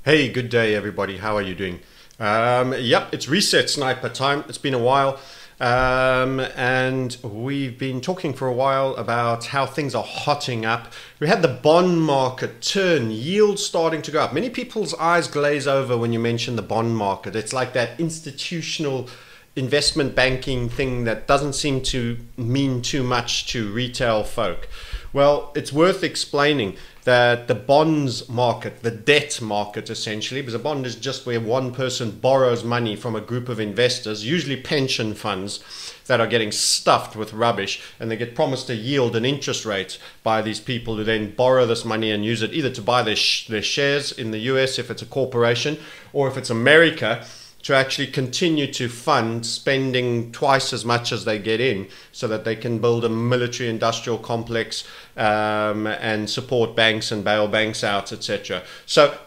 Hey, good day, everybody. How are you doing? Yep, it's reset sniper time. It's been a while. And we've been talking for a while about how things are hotting up. We had the bond market turn, yields starting to go up. Many people's eyes glaze over when you mention the bond market. It's like that institutional investment banking thing that doesn't seem to mean too much to retail folk. Well, it's worth explaining that the bonds market, the debt market essentially, because a bond is just where one person borrows money from a group of investors, usually pension funds that are getting stuffed with rubbish, and they get promised a yield and interest rate by these people who then borrow this money and use it either to buy their shares in the US if it's a corporation, or if it's America, to actually continue to fund spending twice as much as they get in so that they can build a military industrial complex and support banks and bail banks out, etc. So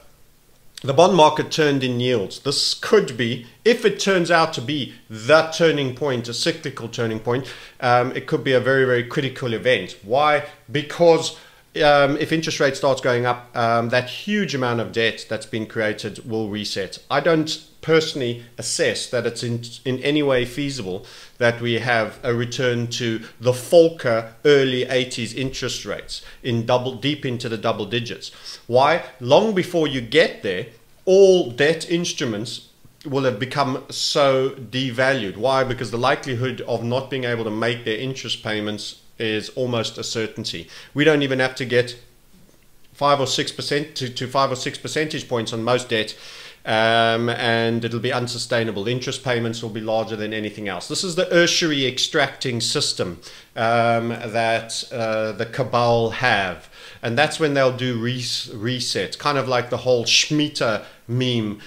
the bond market turned in yields. This could be, if it turns out to be the turning point, a cyclical turning point, it could be a very, very critical event. Why? Because if interest rate starts going up, that huge amount of debt that's been created will reset. I don't personally assess that it's in any way feasible that we have a return to the Volcker early 80s interest rates in deep into the double digits. Why? Long before you get there, all debt instruments will have become so devalued. Why? Because the likelihood of not being able to make their interest payments is almost a certainty. We don't even have to get 5 or 6% to 5 or 6 percentage points on most debt, and it'll be unsustainable. Interest payments will be larger than anything else. This is the tertiary extracting system that the cabal have. And that's when they'll do resets, kind of like the whole Shemitah meme,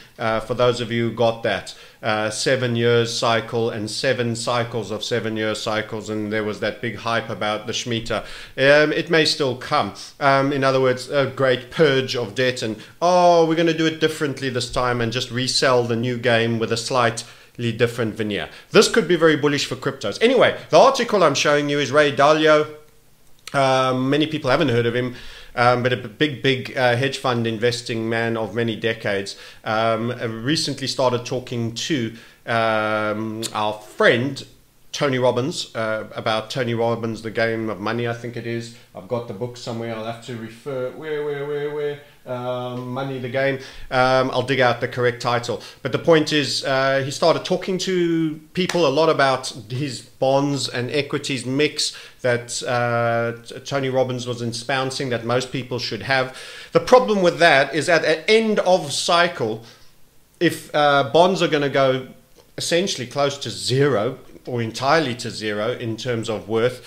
for those of you who got that. 7 years cycle and 7 cycles of 7 year cycles, and there was that big hype about the Shemitah. It may still come. In other words, a great purge of debt, and we're going to do it differently this time and just resell the new game with a slightly different veneer. This could be very bullish for cryptos. Anyway, the article I'm showing you is Ray Dalio. Many people haven't heard of him, but a big hedge fund investing man of many decades. Recently started talking to our friend Tony Robbins about Tony Robbins, The Game of Money, I think it is. I've got the book somewhere. I'll have to refer. Where? Money, the Game. I'll dig out the correct title. But the point is, he started talking to people a lot about his bonds and equities mix that Tony Robbins was espousing that most people should have. The problem with that is at the end of cycle, if bonds are going to go essentially close to zero, or entirely to zero in terms of worth,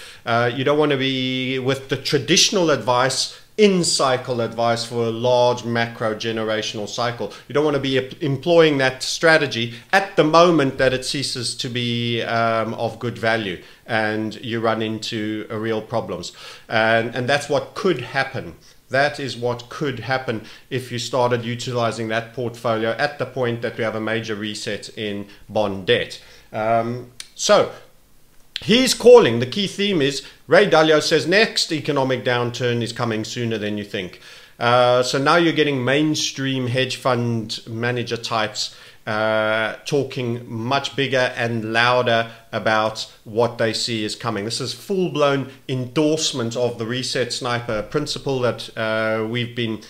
you don't want to be with the traditional advice, in-cycle advice for a large macro generational cycle. You don't want to be employing that strategy at the moment that it ceases to be of good value and you run into real problems. And that's what could happen. That is what could happen if you started utilizing that portfolio at the point that we have a major reset in bond debt. So he's calling, the key theme is, Ray Dalio says next economic downturn is coming sooner than you think. So now you're getting mainstream hedge fund manager types talking much bigger and louder about what they see is coming. This is full-blown endorsement of the reset sniper principle that we've been...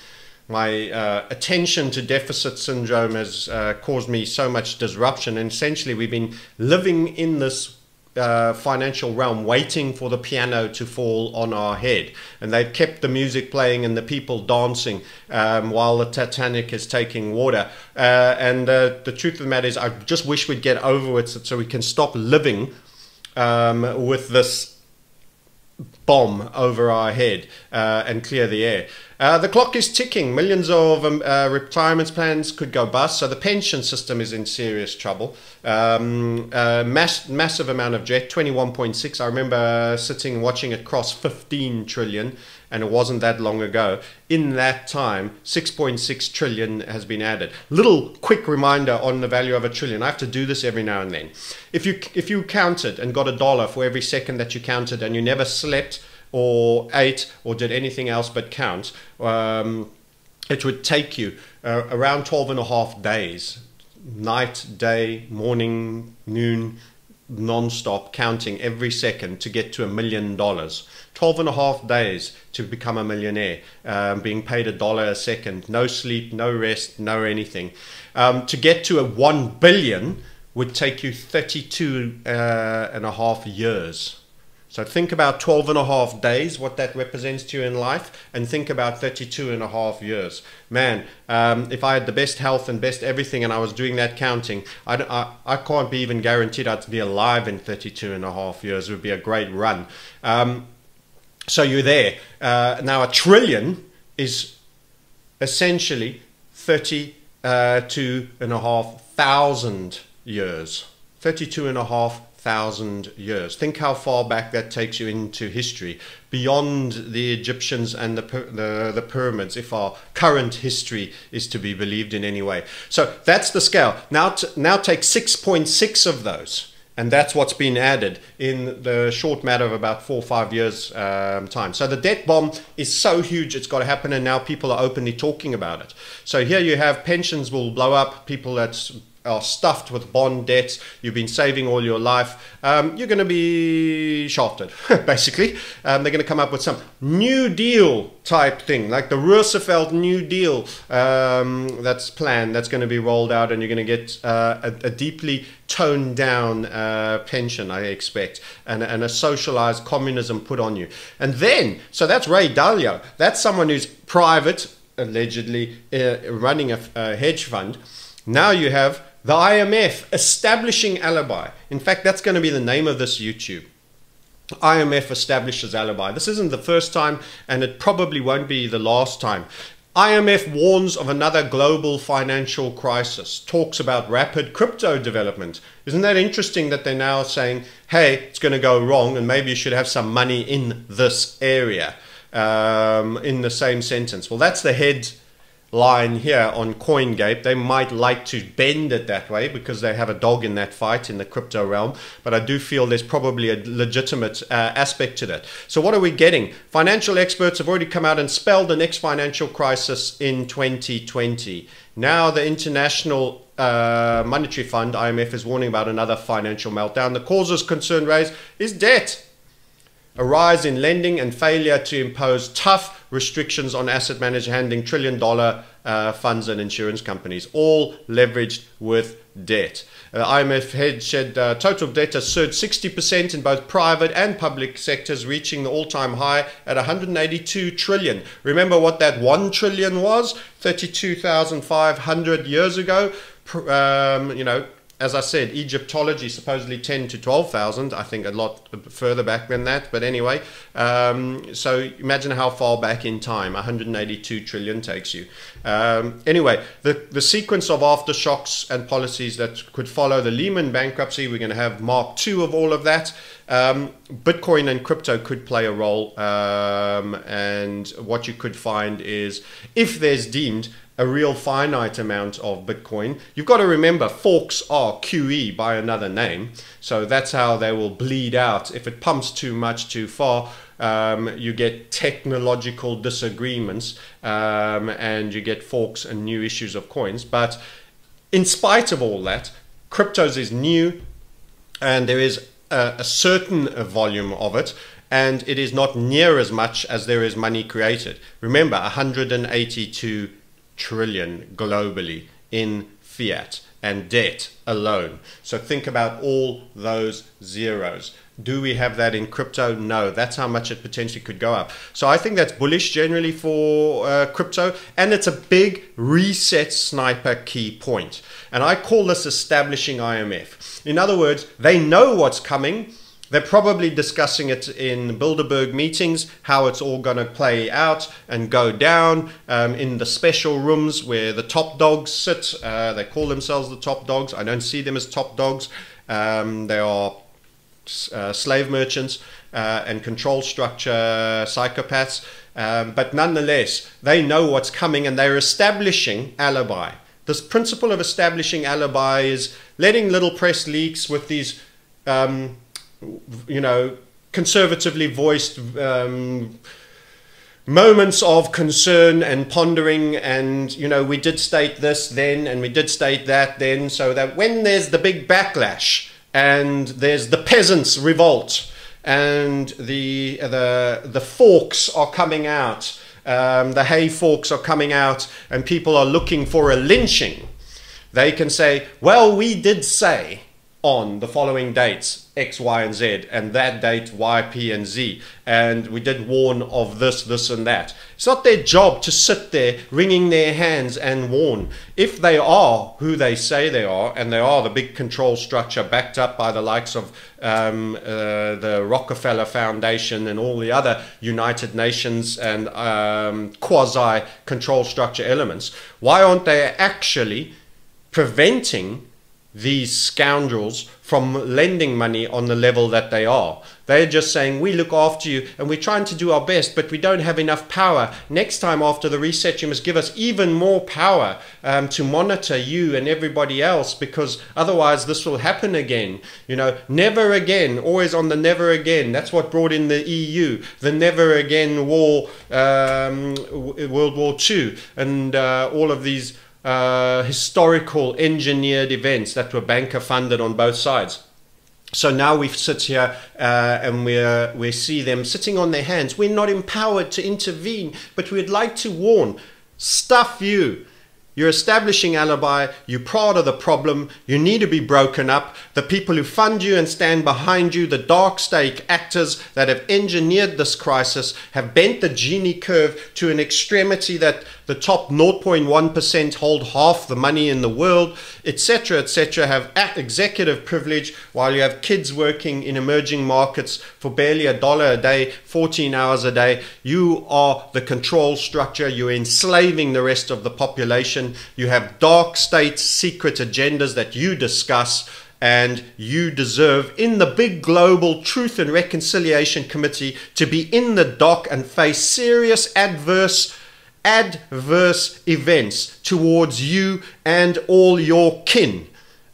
My attention to deficit syndrome has caused me so much disruption, and essentially we've been living in this financial realm waiting for the piano to fall on our head, and they've kept the music playing and the people dancing while the Titanic is taking water, and the truth of the matter is I just wish we'd get over it so we can stop living with this bomb over our head and clear the air. The clock is ticking. Millions of retirement plans could go bust, so the pension system is in serious trouble. Massive amount of debt, 21.6. I remember sitting watching it cross 15 trillion, and it wasn't that long ago. In that time, 6.6 trillion has been added. Little quick reminder on the value of a trillion. I have to do this every now and then. If you counted and got $1 for every second that you counted, and you never slept or ate or did anything else but count, it would take you around 12 and a half days, night, day, morning, noon, non-stop, counting every second to get to $1 million. 12 and a half days to become a millionaire, being paid $1 a second, no sleep, no rest, no anything. To get to a 1 billion would take you 32 and a half years. So think about 12 and a half days, what that represents to you in life, and think about 32 and a half years. Man, if I had the best health and best everything and I was doing that counting, I can't be even guaranteed I'd be alive in 32 and a half years. It would be a great run. So you're there. Now a trillion is essentially 32 and a half thousand years. 32 and a half thousand years. Think how far back that takes you into history, beyond the Egyptians and the pyramids, if our current history is to be believed in any way. So that's the scale. Now take 6.6 of those, and that's what's been added in the short matter of about 4 or 5 years time. So the debt bomb is so huge, it's got to happen, and now people are openly talking about it. So here you have pensions will blow up, people that are stuffed with bond debts, you've been saving all your life, you're going to be shafted, basically. They're going to come up with some New Deal type thing, like the Roosevelt New Deal that's planned, that's going to be rolled out, and you're going to get a deeply toned down pension, I expect, and a socialized communism put on you. And then, so that's Ray Dalio, that's someone who's private, allegedly running a hedge fund. Now you have the IMF establishing Alibi. In fact, that's going to be the name of this YouTube. IMF establishes Alibi. This isn't the first time, and it probably won't be the last time. IMF warns of another global financial crisis, talks about rapid crypto development. Isn't that interesting that they're now saying, hey, it's going to go wrong and maybe you should have some money in this area, in the same sentence? Well, that's the headline here on CoinGate. They might like to bend it that way because they have a dog in that fight in the crypto realm, but I do feel there's probably a legitimate aspect to that. So what are we getting? Financial experts have already come out and spelled the next financial crisis in 2020. Now the International Monetary Fund, IMF, is warning about another financial meltdown. The causes concern raised is debt, a rise in lending, and failure to impose tough restrictions on asset managers handling trillion-dollar funds and insurance companies, all leveraged with debt. IMF head said total debt has surged 60% in both private and public sectors, reaching the all-time high at 182 trillion. Remember what that 1 trillion was 32,500 years ago? You know, as I said, Egyptology supposedly 10 to 12,000. I think a lot further back than that. But anyway, so imagine how far back in time 182 trillion takes you. Anyway, the sequence of aftershocks and policies that could follow the Lehman bankruptcy, we're going to have Mark II of all of that. Bitcoin and crypto could play a role. And what you could find is, if there's deemed a real finite amount of Bitcoin, you've got to remember forks are QE by another name. So that's how they will bleed out. If it pumps too much too far, you get technological disagreements and you get forks and new issues of coins. But in spite of all that, cryptos is new and there is a certain volume of it, and it is not near as much as there is money created. Remember, 182 trillion globally in fiat and debt alone. So think about all those zeros. Do we have that in crypto? No. That's how much it potentially could go up. So I think that's bullish generally for crypto, and it's a big reset sniper key point. And I call this establishing IMF. In other words, they know what's coming. They're probably discussing it in Bilderberg meetings, how it's all going to play out and go down in the special rooms where the top dogs sit. They call themselves the top dogs. I don't see them as top dogs. They are slave merchants and control structure psychopaths. But nonetheless, they know what's coming and they're establishing Alibi. This principle of establishing Alibi is letting little press leaks with these you know, conservatively voiced moments of concern and pondering, and we did state this then and we did state that then, so that when there's the big backlash and there's the peasants revolt and the forks are coming out, the hay forks are coming out, and people are looking for a lynching, they can say, well, we did say on the following dates X, Y, and Z, and that date Y, P, and Z, and we did warn of this, and that. It's not their job to sit there wringing their hands and warn. If they are who they say they are, and they are the big control structure backed up by the likes of the Rockefeller Foundation and all the other United Nations and quasi control structure elements, why aren't they actually preventing these scoundrels from lending money on the level that they are? They're just saying, we look after you and we're trying to do our best, but we don't have enough power. Next time after the reset, you must give us even more power to monitor you and everybody else, because otherwise this will happen again. Never again, always on the never again. That's what brought in the EU, the never again war, World War II, and all of these historical engineered events that were banker funded on both sides. So now we sit here and we see them sitting on their hands. We're not empowered to intervene, but we'd like to warn. Stuff you. You're establishing Alibi. You're part of the problem. You need to be broken up. The people who fund you and stand behind you, the dark state actors that have engineered this crisis, have bent the Gini curve to an extremity that the top 0.1% hold half the money in the world, etc., have executive privilege, while you have kids working in emerging markets for barely $1 a day, 14 hours a day. You are the control structure. You're enslaving the rest of the population. You have dark state secret agendas that you discuss, and you deserve, in the big global Truth and Reconciliation Committee, to be in the dock and face serious adverse events towards you and all your kin.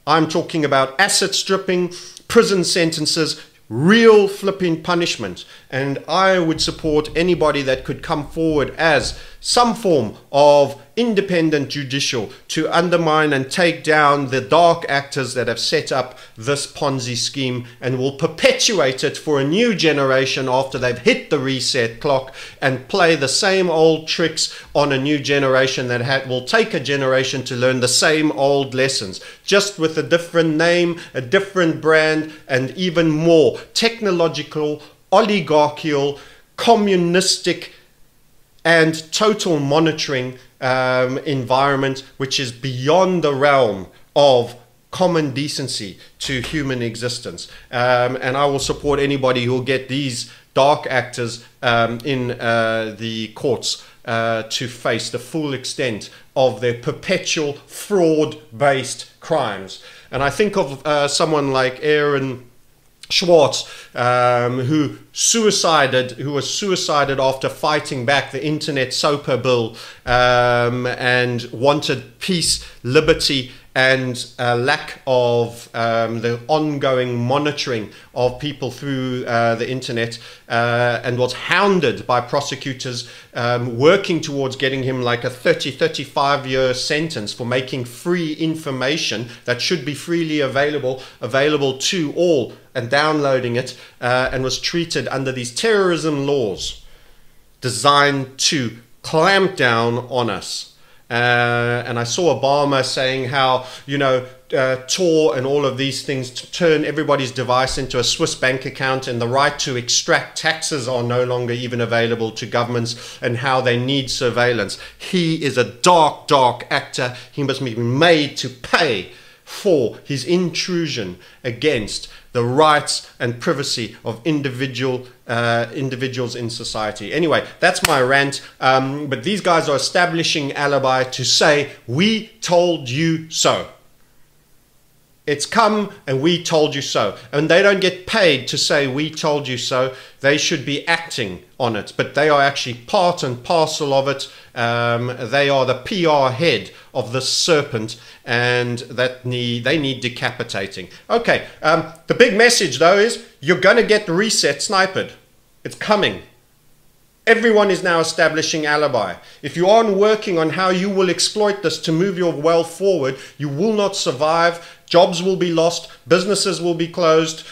I'm talking about asset stripping, prison sentences, real flipping punishment. And I would support anybody that could come forward as some form of independent judicial to undermine and take down the dark actors that have set up this Ponzi scheme and will perpetuate it for a new generation after they've hit the reset clock, and play the same old tricks on a new generation that will take a generation to learn the same old lessons, just with a different name, a different brand, and even more technological, oligarchical, communistic, and total monitoring environment, which is beyond the realm of common decency to human existence. And I will support anybody who will get these dark actors in the courts to face the full extent of their perpetual fraud-based crimes. And I think of someone like Aaron Schwartz, who was suicided after fighting back the internet SOPA bill, and wanted peace, liberty, and lack of the ongoing monitoring of people through the internet, and was hounded by prosecutors working towards getting him like a 35 year sentence for making free information that should be freely available to all, and downloading it, and was treated under these terrorism laws designed to clamp down on us. And I saw Obama saying how, Tor and all of these things to turn everybody's device into a Swiss bank account, and the right to extract taxes are no longer even available to governments, and how they need surveillance. He is a dark, dark actor. He must be made to pay for his intrusion against the rights and privacy of individuals in society. Anyway, that's my rant. But these guys are establishing Alibi to say, we told you so. It's come and we told you so. And they don't get paid to say we told you so. They should be acting on it. But they are actually part and parcel of it. They are the PR head of this serpent, and they need decapitating. Okay, the big message though is you're going to get the reset sniped. It's coming. Everyone is now establishing Alibi. If you aren't working on how you will exploit this to move your wealth forward, you will not survive. Jobs will be lost. Businesses will be closed.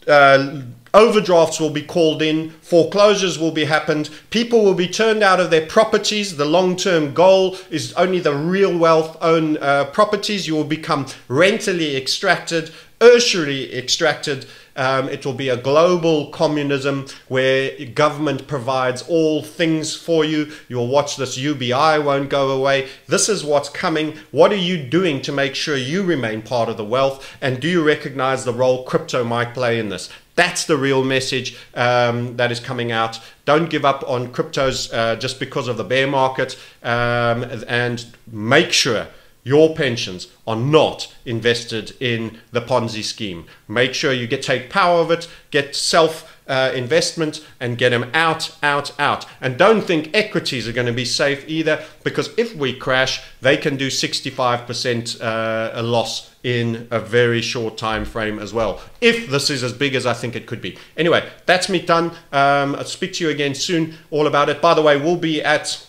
Overdrafts will be called in, foreclosures will be happened, people will be turned out of their properties. The long-term goal is only the real wealth own properties. You will become rentally extracted, usury extracted. It will be a global communism where government provides all things for you. You'll watch this UBI won't go away. This is what's coming. What are you doing to make sure you remain part of the wealth? And do you recognize the role crypto might play in this? That's the real message that is coming out. Don't give up on cryptos just because of the bear market, and make sure your pensions are not invested in the Ponzi scheme. Make sure you take power of it, get investment, and get them out. And don't think equities are going to be safe either, because if we crash, they can do 65% a loss in a very short time frame as well, if this is as big as I think it could be. Anyway, that's me done. I'll speak to you again soon all about it. By the way, we'll be at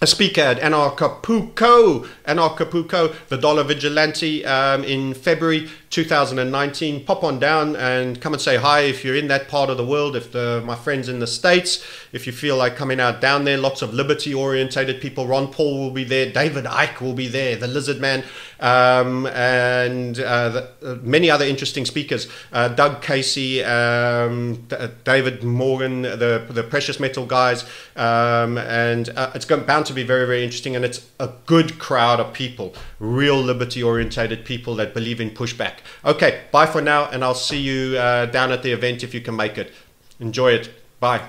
a speaker at Acapulco, the Dollar Vigilante, in February 2019. Pop on down and come and say hi if you're in that part of the world. If my friends in the States, if you feel like coming out down there, lots of liberty-orientated people. Ron Paul will be there. David Icke will be there. The Lizard Man, and many other interesting speakers. Doug Casey, David Morgan, the precious metal guys, and it's bound to be very, very interesting. And it's a good crowd of people, real liberty-orientated people that believe in pushback. Okay, bye for now, and I'll see you down at the event if you can make it. Enjoy it. Bye.